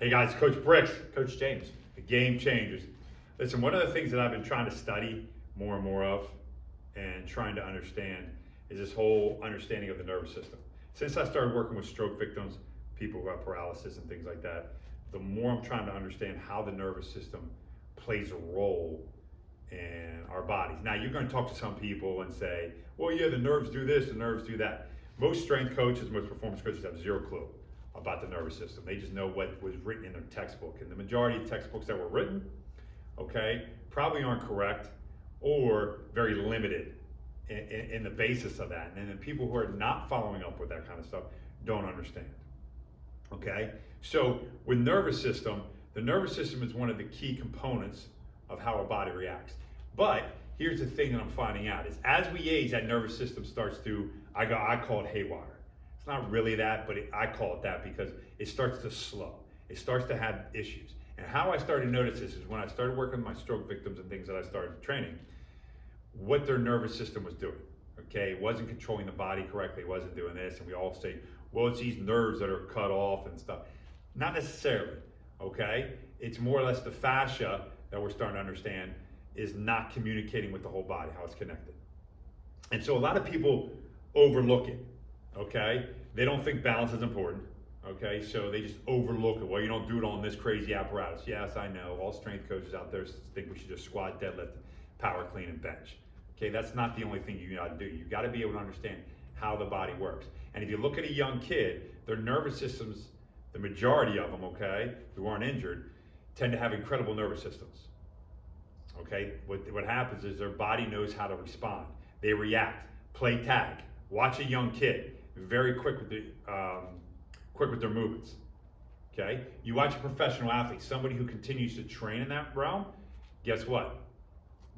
Hey guys, Coach Bricks, Coach James, the Game Changers. Listen, one of the things that I've been trying to study more and more of and trying to understand is this whole understanding of the nervous system. Since I started working with stroke victims, people who have paralysis and things like that, the more I'm trying to understand how the nervous system plays a role in our bodies. Now, you're going to talk to some people and say, well, yeah, the nerves do this, the nerves do that. Most strength coaches, most performance coaches have zero clue about the nervous system. They just know what was written in their textbook. And the majority of textbooks that were written, okay, probably aren't correct or very limited in the basis of that. And then people who are not following up with that kind of stuff don't understand, okay? So with nervous system, the nervous system is one of the key components of how our body reacts. But here's the thing that I'm finding out is as we age, that nervous system starts to, I call it haywire. It's not really that, but I call it that because it starts to slow. It starts to have issues. And how I started to notice this is when I started working with my stroke victims and things that I started training, what their nervous system was doing, okay? It wasn't controlling the body correctly, it wasn't doing this, and we all say, well, it's these nerves that are cut off and stuff. Not necessarily, okay? It's more or less the fascia that we're starting to understand is not communicating with the whole body, how it's connected. And so a lot of people overlook it, okay? They don't think balance is important, okay? So they just overlook it. Well, you don't do it on this crazy apparatus. Yes, I know. All strength coaches out there think we should just squat, deadlift, power clean, and bench. Okay, that's not the only thing you gotta do. You gotta be able to understand how the body works. And if you look at a young kid, their nervous systems, the majority of them, okay, who aren't injured, tend to have incredible nervous systems. Okay, what happens is their body knows how to respond. They react, play tag. Watch a young kid, very quick with their movements. Okay, you watch a professional athlete, somebody who continues to train in that realm. Guess what?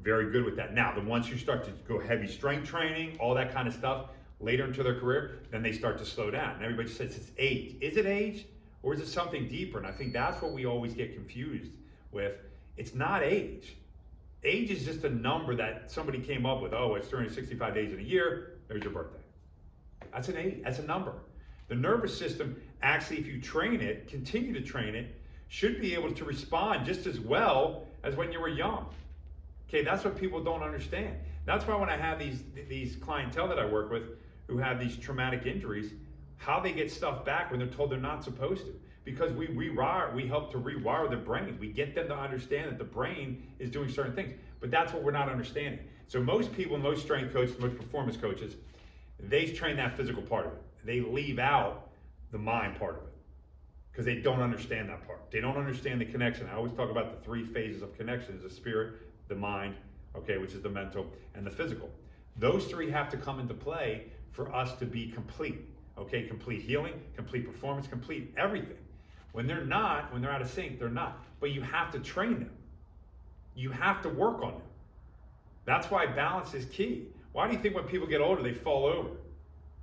Very good with that. Now, the ones who start to go heavy strength training, all that kind of stuff, later into their career, then they start to slow down. And everybody says it's age. Is it age or is it something deeper? And I think that's what we always get confused with. It's not age. Age is just a number that somebody came up with. Oh, it's 365 days in a year. There's your birthday. That's an age. That's a number. The nervous system, actually, if you train it, continue to train it, should be able to respond just as well as when you were young. Okay, that's what people don't understand. That's why when I have these clientele that I work with who have these traumatic injuries, how they get stuff back when they're told they're not supposed to. Because we help to rewire the brain. We get them to understand that the brain is doing certain things. But that's what we're not understanding. So most people, most strength coaches, most performance coaches, they train that physical part of it. They leave out the mind part of it because they don't understand that part. They don't understand the connection. I always talk about the three phases of connection: the spirit, the mind, okay, which is the mental, and the physical. Those three have to come into play for us to be complete, okay? Complete healing, complete performance, complete everything. When they're not, when they're out of sync, they're not. But you have to train them. You have to work on them. That's why balance is key. Why do you think when people get older, they fall over?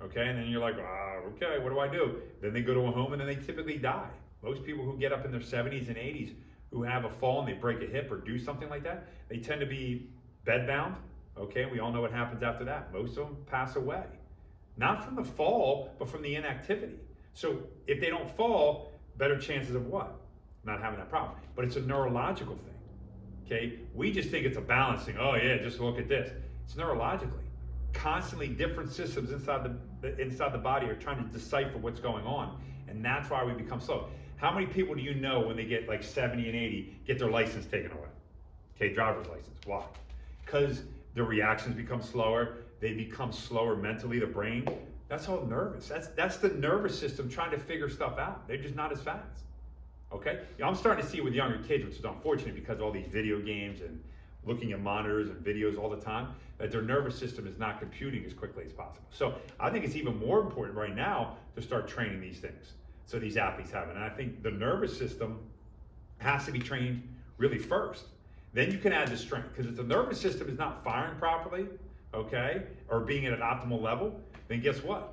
Okay, and then you're like, okay, what do I do? Then they go to a home and then they typically die. Most people who get up in their 70s and 80s who have a fall and they break a hip or do something like that, they tend to be bedbound, okay? We all know what happens after that. Most of them pass away. Not from the fall, but from the inactivity. So if they don't fall, better chances of what? Not having that problem. But it's a neurological thing, okay? We just think it's a balancing. Oh yeah, just look at this. It's neurologically. Constantly different systems inside the body are trying to decipher what's going on. And that's why we become slow. How many people do you know when they get like 70 and 80 get their license taken away? Okay, driver's license. Why? Because their reactions become slower. They become slower mentally, the brain. That's all nervous. That's the nervous system trying to figure stuff out. They're just not as fast. Okay? I'm starting to see it with younger kids, which is unfortunate because of all these video games and looking at monitors and videos all the time, that their nervous system is not computing as quickly as possible. So I think it's even more important right now to start training these things so these athletes have it. And I think the nervous system has to be trained really first. Then you can add the strength, because if the nervous system is not firing properly, okay, or being at an optimal level, then guess what?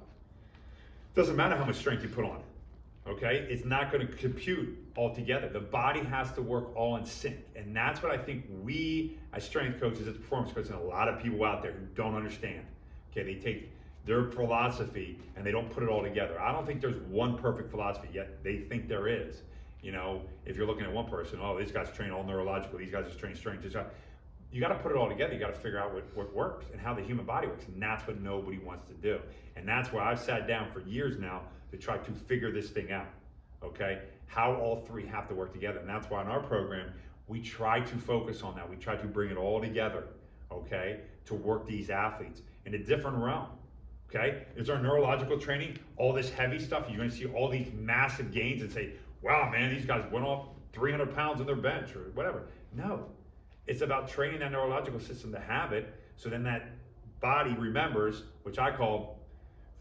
Doesn't matter how much strength you put on it, okay? It's not going to compute altogether. The body has to work all in sync. And that's what I think we, as strength coaches, as performance coaches, and a lot of people out there who don't understand, okay, they take their philosophy and they don't put it all together. I don't think there's one perfect philosophy, yet they think there is. You know, if you're looking at one person, oh, these guys train all neurological, these guys just train strength. You got to put it all together. You got to figure out what works and how the human body works, and that's what nobody wants to do. And that's why I've sat down for years now to try to figure this thing out. Okay, how all three have to work together, and that's why in our program we try to focus on that. We try to bring it all together, okay, to work these athletes in a different realm. Okay, is our neurological training all this heavy stuff? You're going to see all these massive gains and say, wow, man, these guys went off 300 pounds on their bench or whatever. No, it's about training that neurological system to have it, so then that body remembers, which I call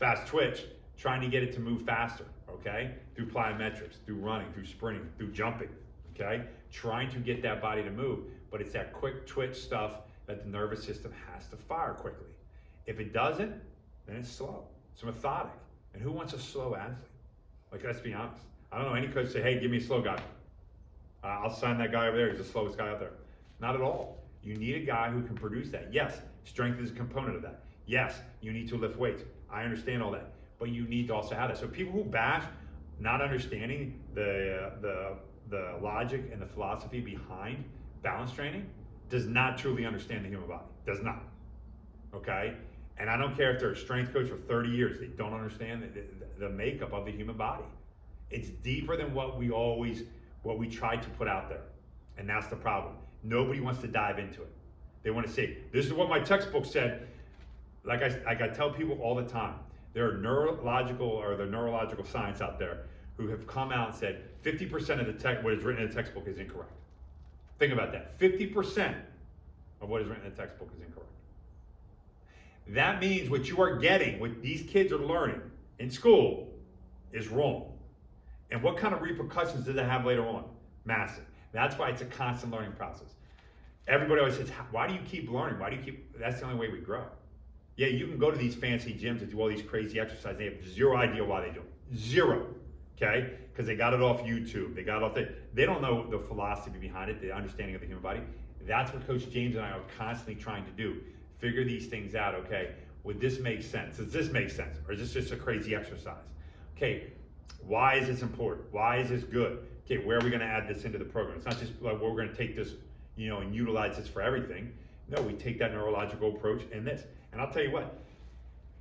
fast twitch, trying to get it to move faster, okay? Through plyometrics, through running, through sprinting, through jumping, okay? Trying to get that body to move, but it's that quick twitch stuff that the nervous system has to fire quickly. If it doesn't, then it's slow. It's methodic. And who wants a slow athlete? Like, let's be honest. I don't know any coach say, hey, give me a slow guy. I'll sign that guy over there. He's the slowest guy out there. Not at all. You need a guy who can produce that. Yes, strength is a component of that. Yes, you need to lift weights. I understand all that. But you need to also have that. So people who bash not understanding the logic and the philosophy behind balance training does not truly understand the human body. Does not. Okay? And I don't care if they're a strength coach for 30 years. They don't understand the makeup of the human body. It's deeper than what we try to put out there. And that's the problem. Nobody wants to dive into it. They want to say, this is what my textbook said. Like I tell people all the time, there are neurological science out there who have come out and said 50% of what is written in the textbook is incorrect. Think about that. 50% of what is written in the textbook is incorrect. That means what you are getting, what these kids are learning in school, is wrong. And what kind of repercussions does that have later on? Massive. That's why it's a constant learning process. Everybody always says, why do you keep learning? That's the only way we grow. Yeah, you can go to these fancy gyms and do all these crazy exercises. They have zero idea why they do it. Zero. Okay? Because they got it off YouTube. They don't know the philosophy behind it, the understanding of the human body. That's what Coach James and I are constantly trying to do. Figure these things out, okay? Would this make sense? Does this make sense? Or is this just a crazy exercise? Okay, why is this important? Why is this good? Okay, where are we gonna add this into the program? It's not just like, well, we're gonna take this, and utilize this for everything. No, we take that neurological approach and this. And I'll tell you what,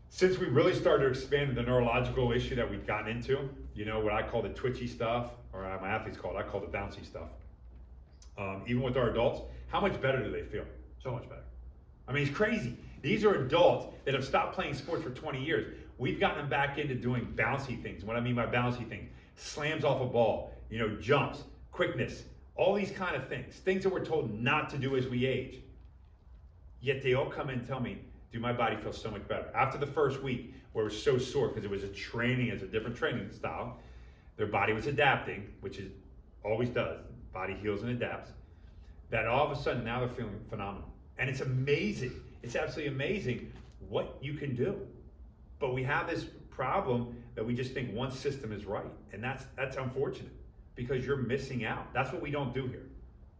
since we really started to expand the neurological issue that we've gotten into, what I call the twitchy stuff, or my athletes call it, I call it the bouncy stuff. Even with our adults, how much better do they feel? So much better. I mean, it's crazy. These are adults that have stopped playing sports for 20 years. We've gotten them back into doing bouncy things. What I mean by bouncy things, slams off a ball, jumps, quickness, all these kind of things that we're told not to do as we age. Yet they all come in and tell me, dude, my body feels so much better. After the first week, where it was so sore because it was a different training style, their body was adapting, which it always does. Body heals and adapts. That all of a sudden now they're feeling phenomenal. And it's amazing. It's absolutely amazing what you can do. But we have this problem that we just think one system is right. And that's unfortunate because you're missing out. That's what we don't do here.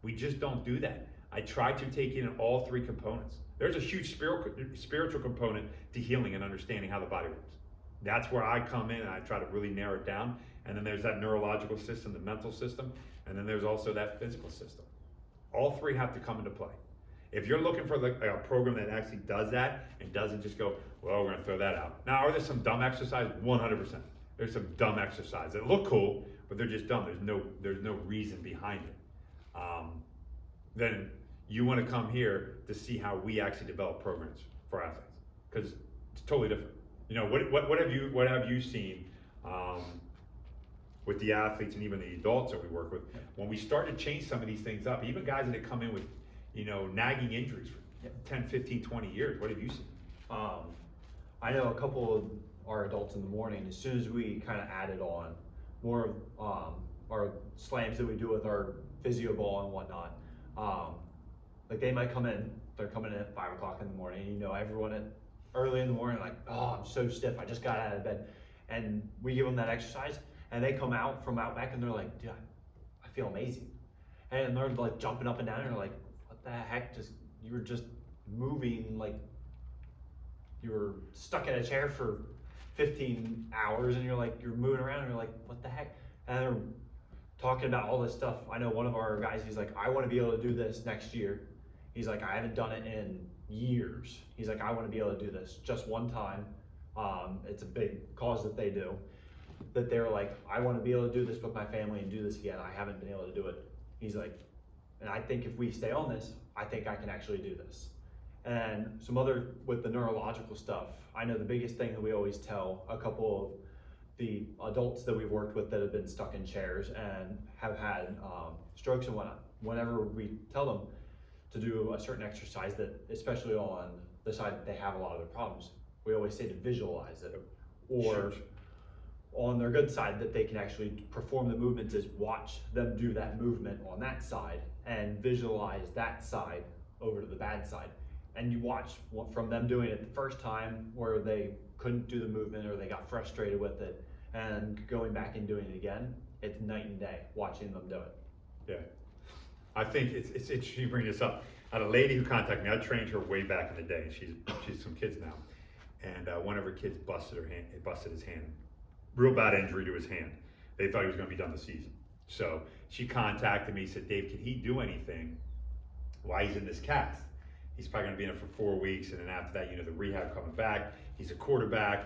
We just don't do that. I try to take in all three components. There's a huge spiritual component to healing and understanding how the body works. That's where I come in and I try to really narrow it down. And then there's that neurological system, the mental system, and then there's also that physical system. All three have to come into play. If you're looking for a program that actually does that and doesn't just go, well, we're gonna throw that out. Now, are there some dumb exercises? 100%. There's some dumb exercises that look cool, but they're just dumb. There's no reason behind it. Then you wanna come here to see how we actually develop programs for athletes, because it's totally different. What have you seen with the athletes and even the adults that we work with when we start to change some of these things up? Even guys that come in with nagging injuries for 10, 15, 20 years. What have you seen? I know a couple of our adults in the morning, as soon as we kind of added on more of our slams that we do with our physio ball and whatnot, like they might come in, they're coming in at 5 o'clock in the morning, everyone early in the morning, like, oh, I'm so stiff, I just got out of bed. And we give them that exercise, and they come out from out back and they're like, dude, I feel amazing. And they're like jumping up and down and they're like, what the heck, you were just moving like you were stuck in a chair for 15 hours and you're moving around and you're like, what the heck? And they're talking about all this stuff. I know one of our guys, he's like, I want to be able to do this next year. He's like, I haven't done it in years. He's like, I want to be able to do this just one time. It's a big cause that they do. That they're like, I want to be able to do this with my family and do this again. I haven't been able to do it. He's like, and I think if we stay on this, I think I can actually do this. And some other, with the neurological stuff, I know the biggest thing that we always tell a couple of the adults that we've worked with that have been stuck in chairs and have had strokes and whatnot, whenever we tell them to do a certain exercise that, especially on the side that they have a lot of their problems, we always say to visualize it. Or on their good side, that they can actually perform the movements, is watch them do that movement on that side and visualize that side over to the bad side. And you watch from them doing it the first time where they couldn't do the movement or they got frustrated with it, and going back and doing it again, it's night and day watching them do it. Yeah. I think it's interesting you bring this up. I had a lady who contacted me. I trained her way back in the day. She's some kids now. And one of her kids busted his hand. Real bad injury to his hand. They thought he was going to be done the season. So she contacted me, said, Dave, can he do anything while he's in this cast? He's probably going to be in it for 4 weeks, and then after that, the rehab coming back. He's a quarterback.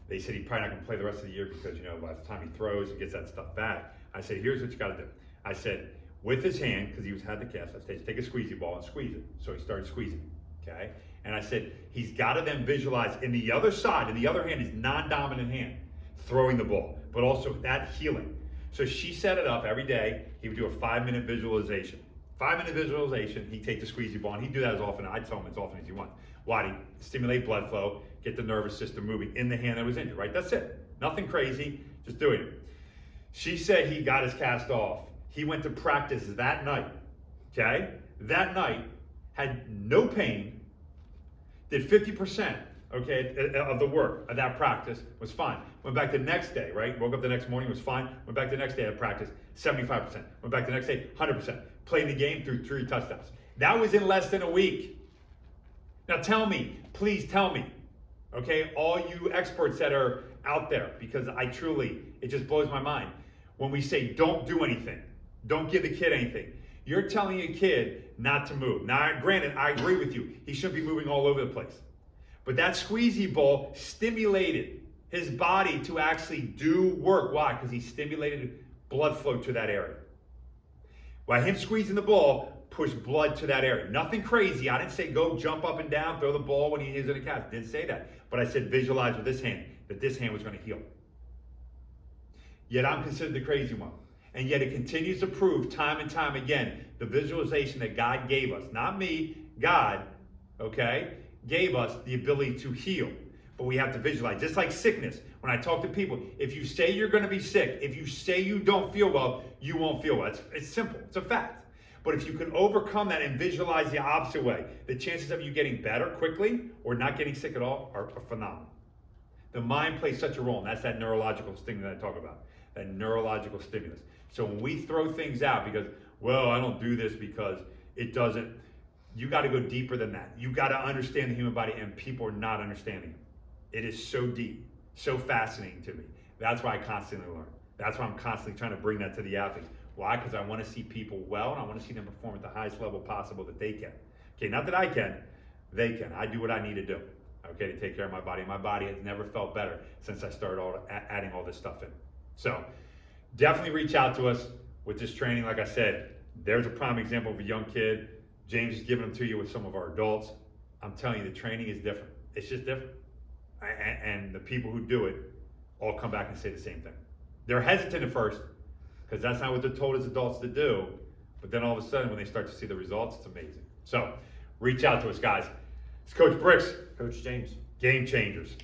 They said he's probably not going to play the rest of the year because, by the time he throws and gets that stuff back. I said, here's what you got to do. I said, with his hand, because he had the cast, I said, take a squeezy ball and squeeze it. So he started squeezing, okay? And I said, he's got to then visualize in the other side, in the other hand, his non-dominant hand, throwing the ball, but also that healing. So she set it up every day. He would do a 5-minute visualization. 5-minute visualization, he'd take the squeezy ball, and he'd do that as often. I'd tell him as often as you want. Why? To stimulate blood flow, get the nervous system moving in the hand that was injured, right? That's it. Nothing crazy, just doing it. She said he got his cast off. He went to practice that night, okay? That night, had no pain, did 50%, okay, of the work of that practice, was fine. Went back the next day, right? Woke up the next morning, was fine. Went back the next day at practice, 75%. Went back the next day, 100%. Played the game, threw 3 touchdowns. That was in less than a week. Now tell me, please tell me, okay, all you experts that are out there, because it just blows my mind. When we say don't do anything, don't give the kid anything, you're telling a kid not to move. Now, granted, I agree with you. He shouldn't be moving all over the place. But that squeezy ball stimulated his body to actually do work. Why? Because he stimulated blood flow to that area. By him squeezing the ball, pushed blood to that area. Nothing crazy. I didn't say go jump up and down, throw the ball when he is in a cast. Didn't say that. But I said visualize with this hand, that this hand was going to heal. Yet I'm considered the crazy one. And yet it continues to prove time and time again the visualization that God gave us. Not me, God, okay, gave us the ability to heal. But we have to visualize. Just like sickness. When I talk to people, if you say you're going to be sick, if you say you don't feel well, you won't feel well. It's simple. It's a fact. But if you can overcome that and visualize the opposite way, the chances of you getting better quickly or not getting sick at all are phenomenal. The mind plays such a role, and that's that neurological thing that I talk about, that neurological stimulus. So when we throw things out because, well, I don't do this because it doesn't, you got to go deeper than that. You got to understand the human body, and people are not understanding it. It is so deep, so fascinating to me. That's why I constantly learn. That's why I'm constantly trying to bring that to the athletes. Why? Because I want to see people well, and I want to see them perform at the highest level possible that they can. Okay, not that I can, they can. I do what I need to do, okay, to take care of my body. My body has never felt better since I started adding all this stuff in. So definitely reach out to us with this training. Like I said, there's a prime example of a young kid. James is giving them to you with some of our adults. I'm telling you, the training is different. It's just different. And the people who do it all come back and say the same thing. They're hesitant at first because that's not what they're told as adults to do. But then all of a sudden, when they start to see the results, it's amazing. So reach out to us, guys. It's Coach Bricks. Coach James. Game Changers.